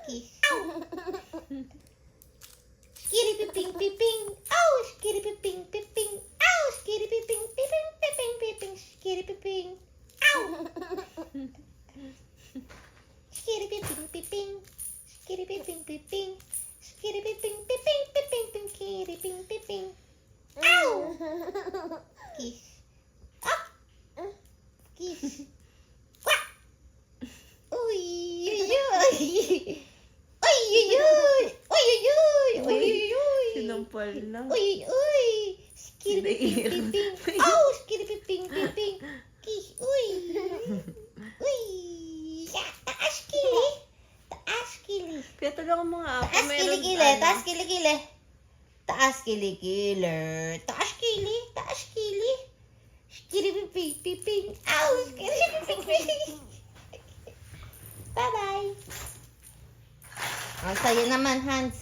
Kiss. Skitty piping piping. Oh, skitty piping piping. Oh, skitty piping piping piping piping. Skitty piping. Ow. Skitty piping piping. Skitty piping piping. Skitty piping piping piping piping. Skitty piping piping. Ow. Kiss. Up. Kiss. Quack. Uy, uy, uy. Uy, uy, uy. Uy, uy, uy. Uy, uy, uy. Sinampal na. Uy, uy. Skiripiping piping. Oh, skiripiping piping. Kiss. Uy. Uy. Taas kili. Taas kili. Kaya tulungan mo nga ako. Taas kilikili. Taas kilikili. Taas kilikili. Taas kili. Taas kili. Skiripiping piping. Oh, skiripiping piping. Bye-bye. Ang sa'yo naman, Hans.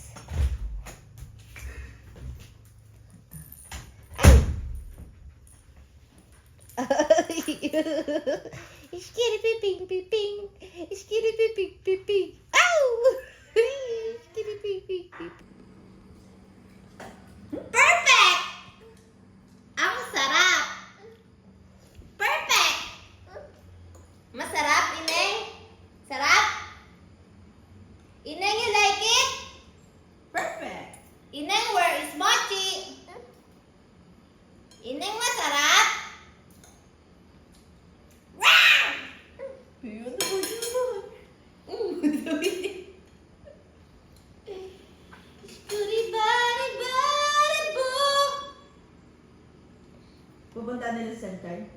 Skiripiping piping. Skiripiping piping. Ow! Skiripiping piping. Perfect! Ang sarap! Perfect! Masarap, Ineng? Sarap? Ineng, you like it? Perfect. Ineng, where is Mochi? Ineng, masarap? Wow! Yun, yun. Skuri-bari-bari-boo. Pupunta nila sa center.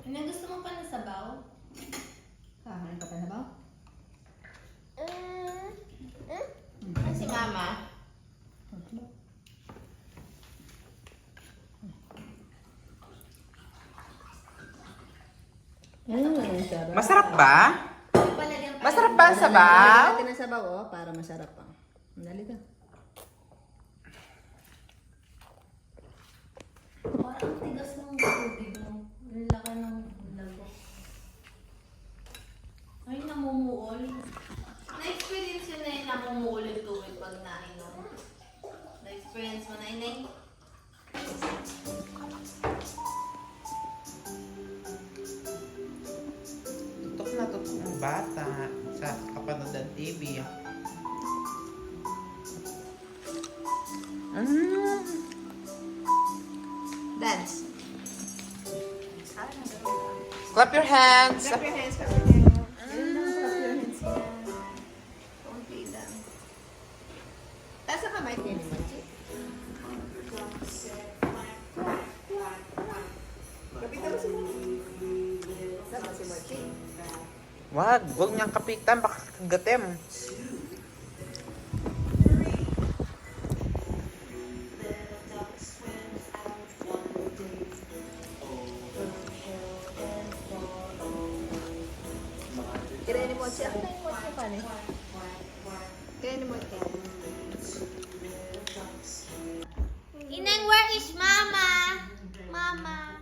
Ineng, gusto mo pa na sabaw? Kakain ka pa na ba? Ano si Mama? Sarap. Masarap ba? Palagyan pa. Masarap ba ang sabaw? Natin ang sabaw, oh, para masarap pa. Dali ka. Parang tigas ng tubig mo. Ang laka ng lago. Ay, namumuol. Na-experience yun na yung namumuol yung tubig pag nainom. Na-experience mo na yun eh. Tutok na tutok ng bata sa kapanood ng TV. Dance. Clap your hands! Clap your hands, clap your hands. Clap your hands yan. Konti lang. Taas ang kamay. Yan yung Mochi. Kapitan mo si Mochi. Sama si Mochi. Wag niyang kapitan, baka kagatim. Kaya ni Mochi. Ako na yung Mochi pa rin. Kaya ni Mochi. Ineng, where is Mama? Mama.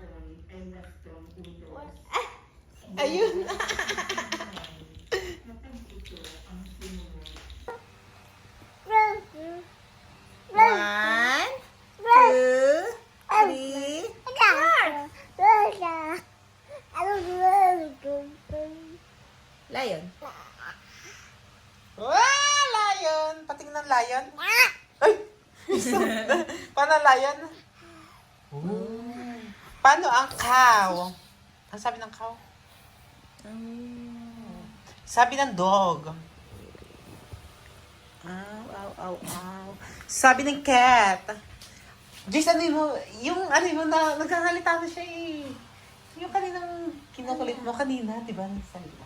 Ayun. One, two, three, four. Lion. Wow, lion! Patingnan lion. Ay! Paano lion? Paano ang cow? Ang sabi ng cow? Sabi ng dog. Ow, ow, ow, ow. Sabi ng cat. Jace, ano yung ano mo na, nagkakalita na siya eh. Yung kaninang kinukulit mo kanina, di ba? Nagsalita.